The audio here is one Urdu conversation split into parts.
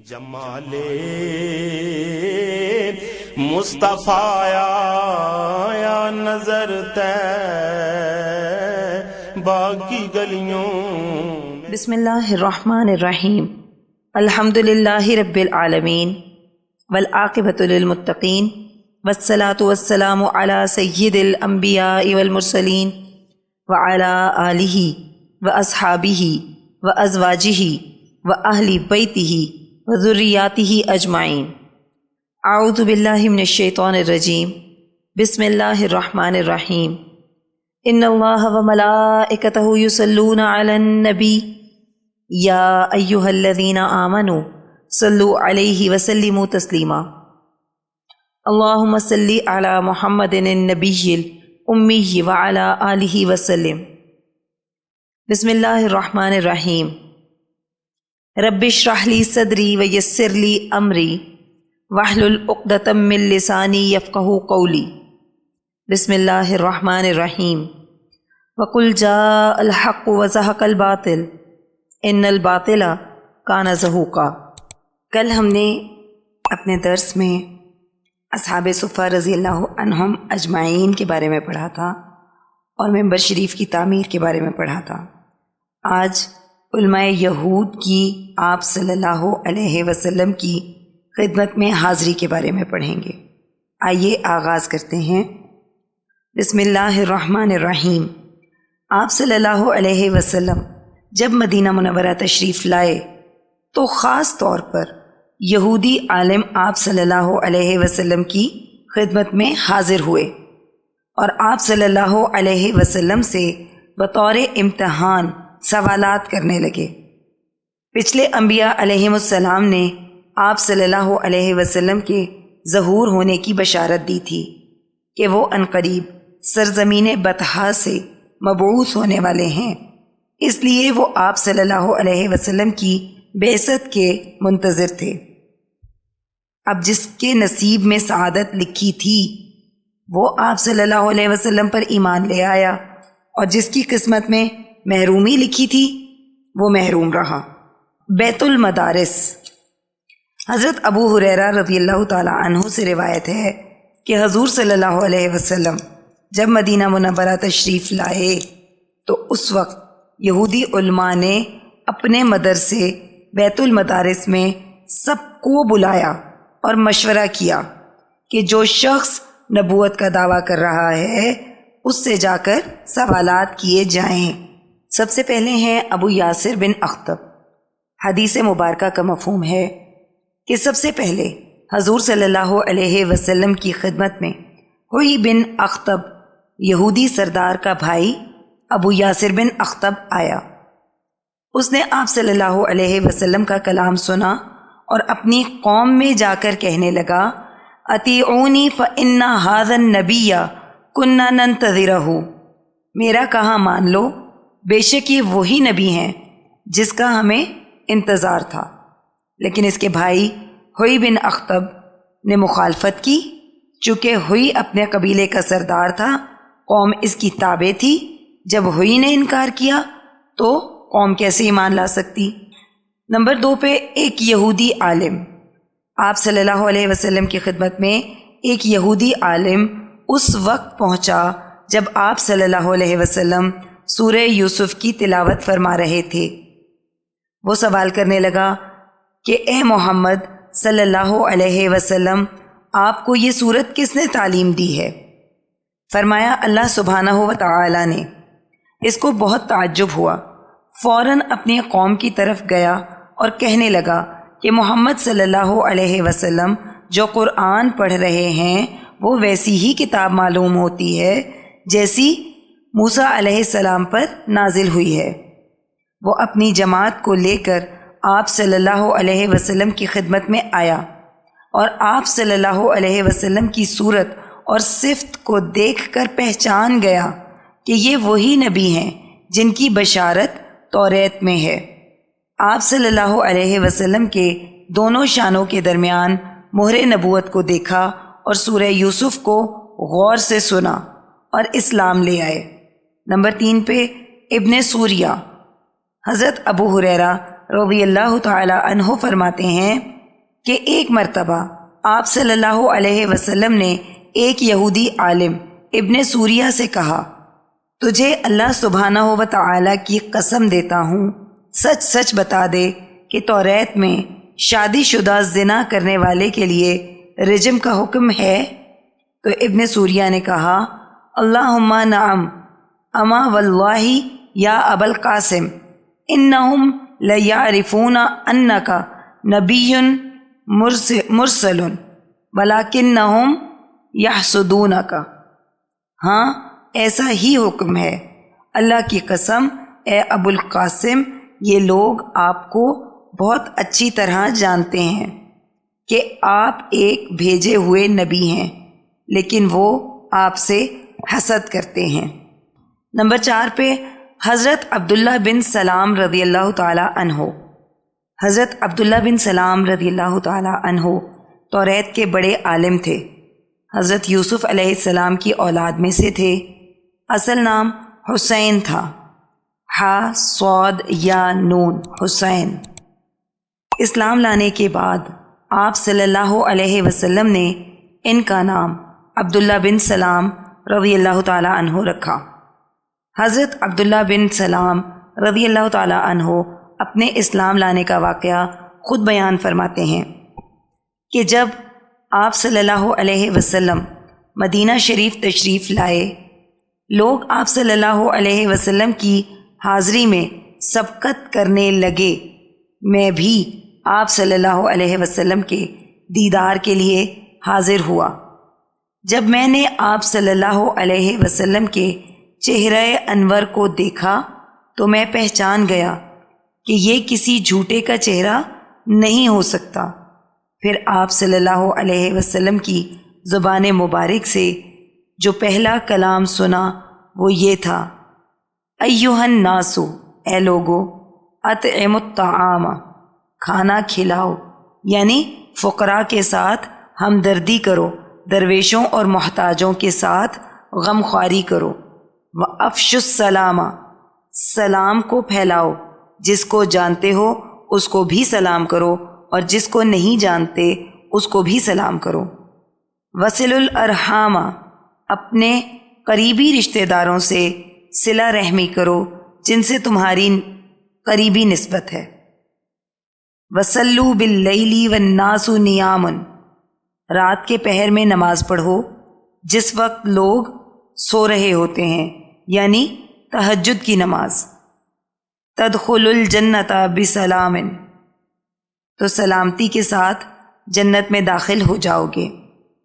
جمال مصطفیٰ یا نظر طیبہ کی گلیوں میں۔ بسم اللہ الرحمن الرحیم، الحمد للہ رب العالمین والعاقبۃ للمتقین والصلاۃ والسلام علی سید الانبیاء والمرسلین وعلی آلہ واصحابہ وازواجہ واہل بیتہ وذریاتہ اجمعین۔ اعوذ باللہ من الشیطان الرجیم، بسم اللہ الرحمن الرحیم۔ ان اللہ وملائکتہ یصلون علی النبی یا ایہا الذین آمنوا صلوا علیہ وسلموا تسلیما۔ اللہم صلی علی محمد النبی الامی وعلی آلہ وسلم۔ بسم اللہ الرحمن الرحیم۔ رب اشرح لی صدری ویسر لی امری واحلل عقدۃ من لسانی یفقہوا قولی۔ بسم اللہ الرحمن الرحیم۔ وقل جاء الحق وزہق الباطل ان الباطل کان زہوقا۔ کل ہم نے اپنے درس میں اصحاب صفہ رضی اللہ عنہم اجمعین کے بارے میں پڑھا تھا اور ممبر شریف کی تعمیر کے بارے میں پڑھا تھا۔ آج علماء یہود کی آپ صلی اللہ علیہ وسلم کی خدمت میں حاضری کے بارے میں پڑھیں گے۔ آئیے آغاز کرتے ہیں۔ بسم اللہ الرحمن الرحیم۔ آپ صلی اللہ علیہ وسلم جب مدینہ منورہ تشریف لائے تو خاص طور پر یہودی عالم آپ صلی اللہ علیہ وسلم کی خدمت میں حاضر ہوئے اور آپ صلی اللہ علیہ وسلم سے بطور امتحان سوالات کرنے لگے۔ پچھلے انبیاء علیہم السلام نے آپ صلی اللہ علیہ وسلم کے ظہور ہونے کی بشارت دی تھی کہ وہ عنقریب سرزمین بطحا سے مبعوث ہونے والے ہیں، اس لیے وہ آپ صلی اللہ علیہ وسلم کی بعثت کے منتظر تھے۔ اب جس کے نصیب میں سعادت لکھی تھی وہ آپ صلی اللہ علیہ وسلم پر ایمان لے آیا، اور جس کی قسمت میں محرومی لکھی تھی وہ محروم رہا۔ بیت المدارس۔ حضرت ابو ہریرہ رضی اللہ تعالی عنہ سے روایت ہے کہ حضور صلی اللہ علیہ وسلم جب مدینہ منورہ تشریف لائے تو اس وقت یہودی علماء نے اپنے مدرسے بیت المدارس میں سب کو بلایا اور مشورہ کیا کہ جو شخص نبوت کا دعویٰ کر رہا ہے اس سے جا کر سوالات کیے جائیں۔ سب سے پہلے ہیں ابو یاسر بن اخطب۔ حدیث مبارکہ کا مفہوم ہے کہ سب سے پہلے حضور صلی اللہ علیہ وسلم کی خدمت میں ہوئی بن اخطب یہودی سردار کا بھائی ابو یاسر بن اخطب آیا۔ اس نے آپ صلی اللہ علیہ وسلم کا کلام سنا اور اپنی قوم میں جا کر کہنے لگا، اطیعونی فإن ھذا النبی کنا ننتظرہ۔ میرا کہا مان لو، بے شک یہ وہی نبی ہیں جس کا ہمیں انتظار تھا۔ لیکن اس کے بھائی ہوئی بن اخطب نے مخالفت کی، چونکہ ہوئی اپنے قبیلے کا سردار تھا، قوم اس کی تابع تھی۔ جب ہوئی نے انکار کیا تو قوم کیسے ایمان لا سکتی؟ نمبر 2 پہ ایک یہودی عالم۔ آپ صلی اللہ علیہ وسلم کی خدمت میں ایک یہودی عالم اس وقت پہنچا جب آپ صلی اللہ علیہ وسلم سورہ یوسف کی تلاوت فرما رہے تھے۔ وہ سوال کرنے لگا کہ اے محمد صلی اللہ علیہ وسلم، آپ کو یہ سورت کس نے تعلیم دی ہے؟ فرمایا اللہ سبحانہ و تعالی نے۔ اس کو بہت تعجب ہوا، فوراً اپنی قوم کی طرف گیا اور کہنے لگا کہ محمد صلی اللہ علیہ وسلم جو قرآن پڑھ رہے ہیں وہ ویسی ہی کتاب معلوم ہوتی ہے جیسی موسیٰ علیہ السلام پر نازل ہوئی ہے۔ وہ اپنی جماعت کو لے کر آپ صلی اللہ علیہ وسلم کی خدمت میں آیا اور آپ صلی اللہ علیہ وسلم کی صورت اور صفت کو دیکھ کر پہچان گیا کہ یہ وہی نبی ہیں جن کی بشارت توریت میں ہے۔ آپ صلی اللہ علیہ وسلم کے دونوں شانوں کے درمیان مہر نبوت کو دیکھا اور سورہ یوسف کو غور سے سنا اور اسلام لے آئے۔ نمبر 3 پہ ابن سوریہ۔ حضرت ابو ہریرہ رضی اللہ تعالی عنہ فرماتے ہیں کہ ایک مرتبہ آپ صلی اللہ علیہ وسلم نے ایک یہودی عالم ابن سوریہ سے کہا، تجھے اللہ سبحانہ و تعالی کی قسم دیتا ہوں، سچ سچ بتا دے کہ توریت میں شادی شدہ زنا کرنے والے کے لیے رجم کا حکم ہے؟ تو ابن سوریہ نے کہا، اللہم نعم، اما واللہ یا ابا القاسم انہم لیعرفون انکا نبی مرسل ولیکنہم یحسدونکا۔ ہاں ایسا ہی حکم ہے، اللہ کی قسم اے ابو القاسم، یہ لوگ آپ کو بہت اچھی طرح جانتے ہیں کہ آپ ایک بھیجے ہوئے نبی ہیں، لیکن وہ آپ سے حسد کرتے ہیں۔ نمبر 4 پہ حضرت عبداللہ بن سلام رضی اللہ تعالی عنہ۔ حضرت عبداللہ بن سلام رضی اللہ تعالی عنہ توریت کے بڑے عالم تھے۔ حضرت یوسف علیہ السلام کی اولاد میں سے تھے۔ اصل نام حسین تھا، ہا صاد یا نون حسین۔ اسلام لانے کے بعد آپ صلی اللہ علیہ وسلم نے ان کا نام عبداللہ بن سلام رضی اللہ تعالی عنہ رکھا۔ حضرت عبداللہ بن سلام رضی اللہ تعالی عنہ اپنے اسلام لانے کا واقعہ خود بیان فرماتے ہیں کہ جب آپ صلی اللہ علیہ وسلم مدینہ شریف تشریف لائے، لوگ آپ صلی اللہ علیہ وسلم کی حاضری میں سبقت کرنے لگے۔ میں بھی آپ صلی اللہ علیہ وسلم کے دیدار کے لیے حاضر ہوا۔ جب میں نے آپ صلی اللہ علیہ وسلم کے چہرہ انور کو دیکھا تو میں پہچان گیا کہ یہ کسی جھوٹے کا چہرہ نہیں ہو سکتا۔ پھر آپ صلی اللہ علیہ وسلم کی زبان مبارک سے جو پہلا کلام سنا وہ یہ تھا، ایھا الناس، اے لوگو، اطعموا الطعام، کھانا کھلاؤ، یعنی فقراء کے ساتھ ہمدردی کرو، درویشوں اور محتاجوں کے ساتھ غمخواری کرو، وافشوا السلام، سلام کو پھیلاؤ، جس کو جانتے ہو اس کو بھی سلام کرو اور جس کو نہیں جانتے اس کو بھی سلام کرو، وصلوا الارحام، اپنے قریبی رشتہ داروں سے صلہ رحمی کرو جن سے تمہاری قریبی نسبت ہے، وصلوا باللیل والناس نیام، رات کے پہر میں نماز پڑھو جس وقت لوگ سو رہے ہوتے ہیں، یعنی تہجد کی نماز، تدخل الجنت بسلام، تو سلامتی کے ساتھ جنت میں داخل ہو جاؤ گے۔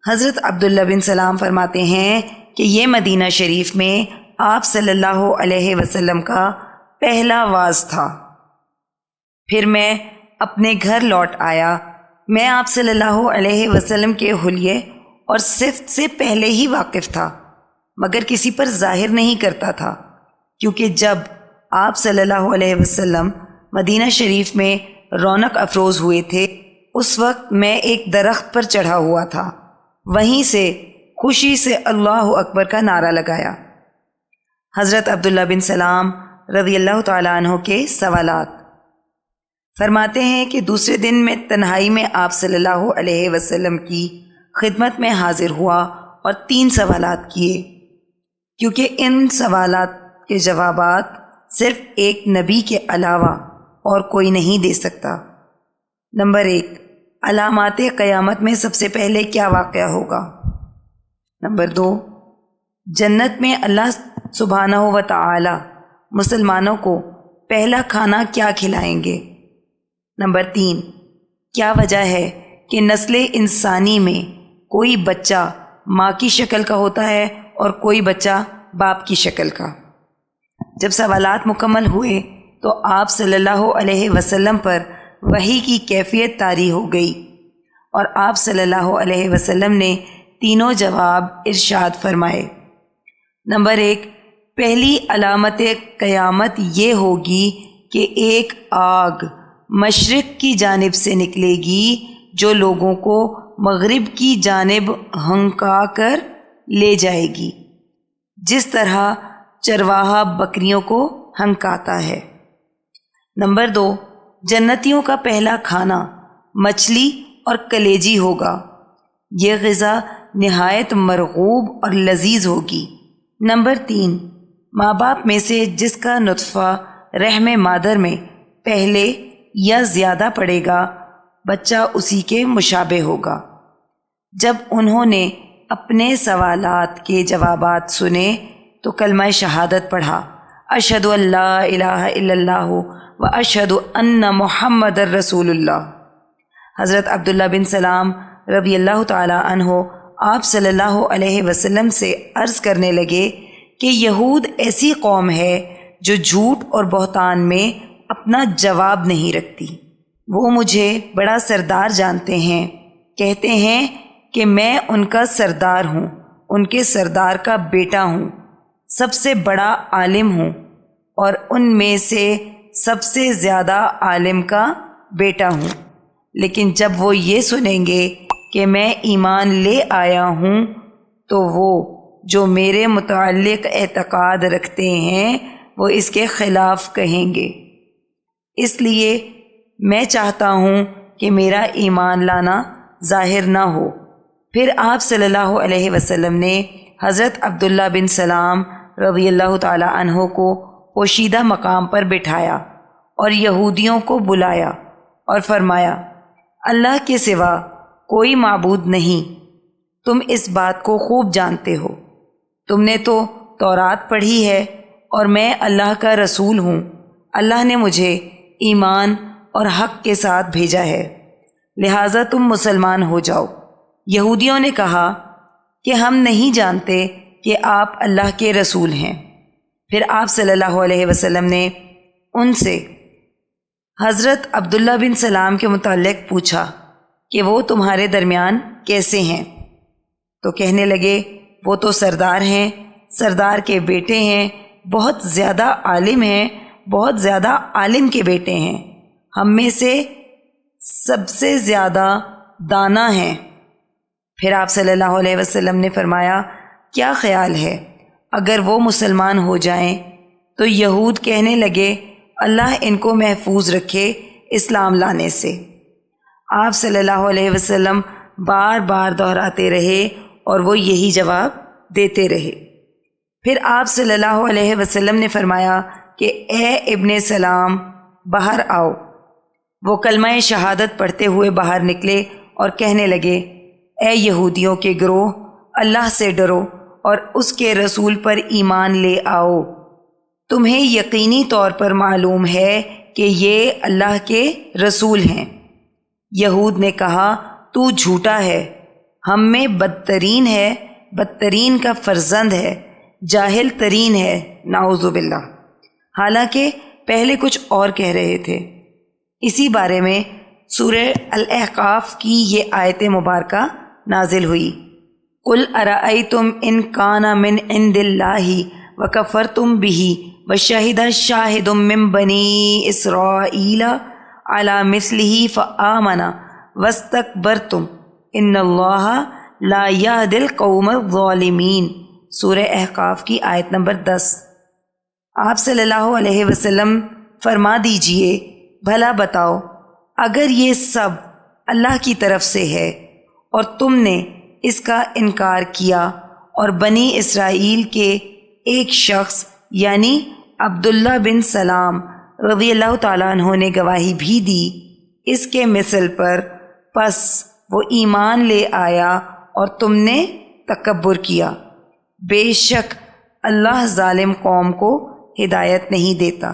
حضرت عبداللہ بن سلام فرماتے ہیں کہ یہ مدینہ شریف میں آپ صلی اللہ علیہ وسلم کا پہلا واعظ تھا۔ پھر میں اپنے گھر لوٹ آیا۔ میں آپ صلی اللہ علیہ وسلم کے حلیے اور صفت سے پہلے ہی واقف تھا، مگر کسی پر ظاہر نہیں کرتا تھا، کیونکہ جب آپ صلی اللہ علیہ وسلم مدینہ شریف میں رونق افروز ہوئے تھے اس وقت میں ایک درخت پر چڑھا ہوا تھا، وہیں سے خوشی سے اللہ اکبر کا نعرہ لگایا۔ حضرت عبداللہ بن سلام رضی اللہ تعالیٰ عنہ کے سوالات۔ فرماتے ہیں کہ دوسرے دن میں تنہائی میں آپ صلی اللہ علیہ وسلم کی خدمت میں حاضر ہوا اور 3 سوالات کیے، کیونکہ ان سوالات کے جوابات صرف ایک نبی کے علاوہ اور کوئی نہیں دے سکتا۔ نمبر 1، علامات قیامت میں سب سے پہلے کیا واقعہ ہوگا؟ نمبر 2، جنت میں اللہ سبحانہ و تعالی مسلمانوں کو پہلا کھانا کیا کھلائیں گے؟ نمبر 3، کیا وجہ ہے کہ نسل انسانی میں کوئی بچہ ماں کی شکل کا ہوتا ہے اور کوئی بچہ باپ کی شکل کا؟ جب سوالات مکمل ہوئے تو آپ صلی اللہ علیہ وسلم پر وحی کی کیفیت طاری ہو گئی اور آپ صلی اللہ علیہ وسلم نے تینوں جواب ارشاد فرمائے۔ نمبر 1، پہلی علامت قیامت یہ ہوگی کہ ایک آگ مشرق کی جانب سے نکلے گی جو لوگوں کو مغرب کی جانب ہنکا کر لے جائے گی، جس طرح چرواہا بکریوں کو ہنکاتا ہے۔ نمبر 2، جنتیوں کا پہلا کھانا مچھلی اور کلیجی ہوگا۔ یہ غذا نہایت مرغوب اور لذیذ ہوگی۔ نمبر 3، ماں باپ میں سے جس کا نطفہ رحم مادر میں پہلے یا زیادہ پڑے گا، بچہ اسی کے مشابہ ہوگا۔ جب انہوں نے اپنے سوالات کے جوابات سنے تو کلمہ شہادت پڑھا، اشہد ان لا الہ الا اللہ و اشہد ان محمد الرسول اللہ۔ حضرت عبداللہ بن سلام رضی اللہ تعالی عنہ آپ صلی اللہ علیہ وسلم سے عرض کرنے لگے کہ یہود ایسی قوم ہے جو جھوٹ اور بہتان میں اپنا جواب نہیں رکھتی۔ وہ مجھے بڑا سردار جانتے ہیں، کہتے ہیں کہ میں ان کا سردار ہوں، ان کے سردار کا بیٹا ہوں، سب سے بڑا عالم ہوں اور ان میں سے سب سے زیادہ عالم کا بیٹا ہوں۔ لیکن جب وہ یہ سنیں گے کہ میں ایمان لے آیا ہوں تو وہ جو میرے متعلق اعتقاد رکھتے ہیں وہ اس کے خلاف کہیں گے۔ اس لیے میں چاہتا ہوں کہ میرا ایمان لانا ظاہر نہ ہو۔ پھر آپ صلی اللہ علیہ وسلم نے حضرت عبداللہ بن سلام رضی اللہ تعالی عنہ کو پوشیدہ مقام پر بٹھایا اور یہودیوں کو بلایا اور فرمایا، اللہ کے سوا کوئی معبود نہیں، تم اس بات کو خوب جانتے ہو۔ تم نے تو تورات پڑھی ہے اور میں اللہ کا رسول ہوں۔ اللہ نے مجھے ایمان اور حق کے ساتھ بھیجا ہے، لہٰذا تم مسلمان ہو جاؤ۔ یہودیوں نے کہا کہ ہم نہیں جانتے کہ آپ اللہ کے رسول ہیں۔ پھر آپ صلی اللہ علیہ وسلم نے ان سے حضرت عبداللہ بن سلام کے متعلق پوچھا کہ وہ تمہارے درمیان کیسے ہیں؟ تو کہنے لگے، وہ تو سردار ہیں، سردار کے بیٹے ہیں، بہت زیادہ عالم ہیں، بہت زیادہ عالم کے بیٹے ہیں، ہم میں سے سب سے زیادہ دانا ہیں۔ پھر آپ صلی اللہ علیہ وسلم نے فرمایا، کیا خیال ہے اگر وہ مسلمان ہو جائیں؟ تو یہود کہنے لگے، اللہ ان کو محفوظ رکھے اسلام لانے سے۔ آپ صلی اللہ علیہ وسلم بار بار دہراتے رہے اور وہ یہی جواب دیتے رہے۔ پھر آپ صلی اللہ علیہ وسلم نے فرمایا کہ اے ابن سلام باہر آؤ۔ وہ کلمہ شہادت پڑھتے ہوئے باہر نکلے اور کہنے لگے، اے یہودیوں کے گروہ، اللہ سے ڈرو اور اس کے رسول پر ایمان لے آؤ۔ تمہیں یقینی طور پر معلوم ہے کہ یہ اللہ کے رسول ہیں۔ یہود نے کہا، تو جھوٹا ہے، ہم میں بدترین ہے، بدترین کا فرزند ہے، جاہل ترین ہے، نعوذ باللہ۔ حالانکہ پہلے کچھ اور کہہ رہے تھے۔ اسی بارے میں سورہ الاحقاف کی یہ آیت مبارکہ نازل ہوئی، قُلْ أَرَأَيْتُمْ إِنْ كَانَ مِنْ عِنْدِ اللَّهِ وَكَفَرْتُمْ بِهِ وَشَهِدَ شَاهِدٌ مِّن بَنِي إِسْرَائِيلَ عَلَى مِثْلِهِ فَآمَنَ وَاسْتَكْبَرْتُمْ إِنَّ اللَّهَ لَا يَهْدِي الْقَوْمَ الظَّالِمِينَ۔ سورہ احقاف کی آیت نمبر 10۔ آپ صلی اللہ علیہ وسلم فرما دیجئے، بھلا بتاؤ، اگر یہ سب اللہ کی طرف سے ہے اور تم نے اس کا انکار کیا اور بنی اسرائیل کے ایک شخص یعنی عبداللہ بن سلام رضی اللہ تعالیٰ عنہ نے گواہی بھی دی اس کے مثل پر، پس وہ ایمان لے آیا اور تم نے تکبر کیا، بے شک اللہ ظالم قوم کو ہدایت نہیں دیتا۔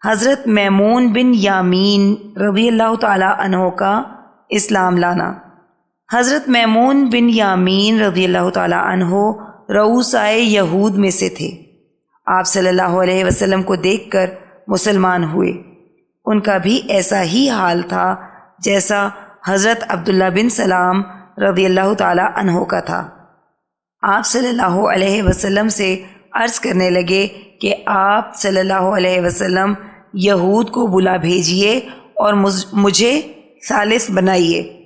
حضرت میمون بن یامین رضی اللہ تعالیٰ عنہ کا اسلام لانا۔ حضرت میمون بن یامین رضی اللہ تعالیٰ عنہ رؤوسائے یہود میں سے تھے۔ آپ صلی اللہ علیہ وسلم کو دیکھ کر مسلمان ہوئے۔ ان کا بھی ایسا ہی حال تھا جیسا حضرت عبداللہ بن سلام رضی اللہ تعالیٰ عنہ کا تھا۔ آپ صلی اللہ علیہ وسلم سے عرض کرنے لگے کہ آپ صلی اللہ علیہ وسلم یہود کو بلا بھیجیے اور مجھے ثالث بنائیے۔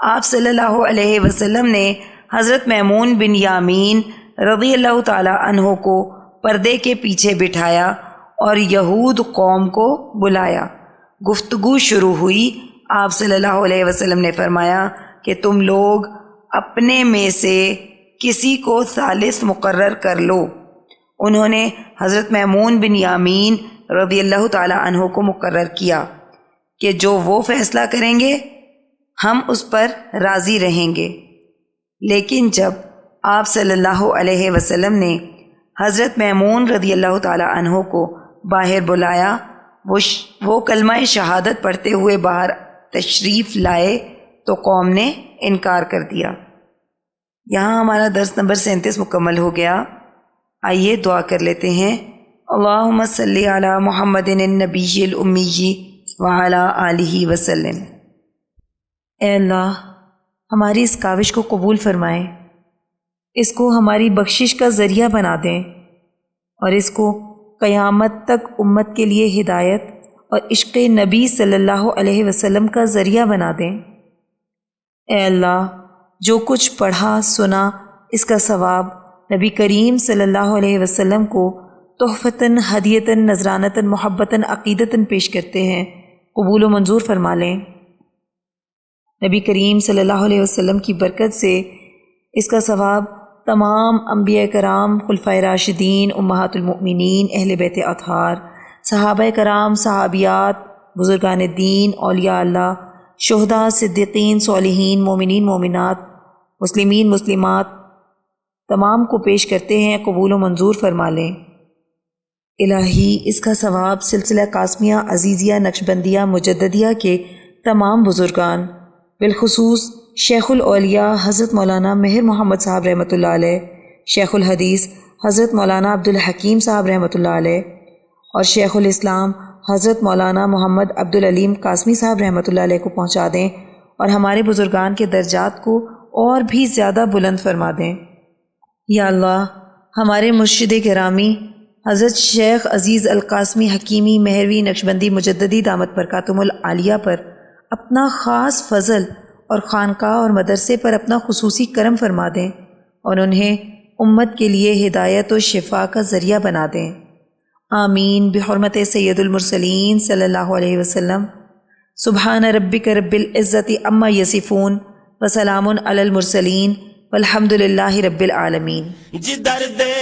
آپ صلی اللہ علیہ وسلم نے حضرت میمون بن یامین رضی اللہ تعالیٰ عنہ کو پردے کے پیچھے بٹھایا اور یہود قوم کو بلایا۔ گفتگو شروع ہوئی، آپ صلی اللہ علیہ وسلم نے فرمایا کہ تم لوگ اپنے میں سے کسی کو ثالث مقرر کر لو۔ انہوں نے حضرت میمون بن یامین رضی اللہ تعالی عنہ کو مقرر کیا کہ جو وہ فیصلہ کریں گے ہم اس پر راضی رہیں گے۔ لیکن جب آپ صلی اللہ علیہ وسلم نے حضرت میمون رضی اللہ تعالی عنہ کو باہر بلایا، وہ کلمہ شہادت پڑھتے ہوئے باہر تشریف لائے تو قوم نے انکار کر دیا۔ یہاں ہمارا درس نمبر 37 مکمل ہو گیا۔ آئیے دعا کر لیتے ہیں۔ اللہم صلی علی محمد النبی الامی وعلی آلہ وسلم۔ اے اللہ، ہماری اس کاوش کو قبول فرمائیں، اس کو ہماری بخشش کا ذریعہ بنا دیں اور اس کو قیامت تک امت کے لیے ہدایت اور عشق نبی صلی اللہ علیہ وسلم کا ذریعہ بنا دیں۔ اے اللہ، جو کچھ پڑھا سنا اس کا ثواب نبی کریم صلی اللہ علیہ وسلم کو تحفتاً، ہدیتاً، نذرانتاً، محبتاً، عقیدتاً پیش کرتے ہیں، قبول و منظور فرما لیں۔ نبی کریم صلی اللہ علیہ وسلم کی برکت سے اس کا ثواب تمام انبیاء کرام، خلفائے راشدین، امہات المؤمنین، اہل بیت اطہار، صحابہ کرام، صحابیات، بزرگان دین، اولیاء اللہ، شہداء، صدیقین، صالحین، مومنین، مومنات، مسلمین، مسلمات تمام کو پیش کرتے ہیں، قبول و منظور فرما لیں۔ الہی اس کا ثواب سلسلہ قاسمیہ، عزیزیہ، نقشبندیہ، مجددیہ کے تمام بزرگان، بالخصوص شیخ الاولیاء حضرت مولانا مہر محمد صاحب رحمۃ اللہ علیہ، شیخ الحدیث حضرت مولانا عبدالحکیم صاحب رحمۃ اللہ علیہ، اور شیخ الاسلام حضرت مولانا محمد عبدالعلیم قاسمی صاحب رحمۃ اللہ علیہ کو پہنچا دیں اور ہمارے بزرگان کے درجات کو اور بھی زیادہ بلند فرما دیں۔ یا اللہ، ہمارے مرشد گرامی حضرت شیخ عزیز القاسمی حکیمی مہروی نقشبندی مجددی دامت برکاتہم العالیہ پر اپنا خاص فضل اور خانقاہ اور مدرسے پر اپنا خصوصی کرم فرما دیں اور انہیں امت کے لیے ہدایت و شفا کا ذریعہ بنا دیں۔ آمین بحرمت سید المرسلین صلی اللہ علیہ وسلم۔ سبحان ربک رب العزت عما یصفون وسلام علی المرسلین والحمد للہ رب العالمین۔ جدر دے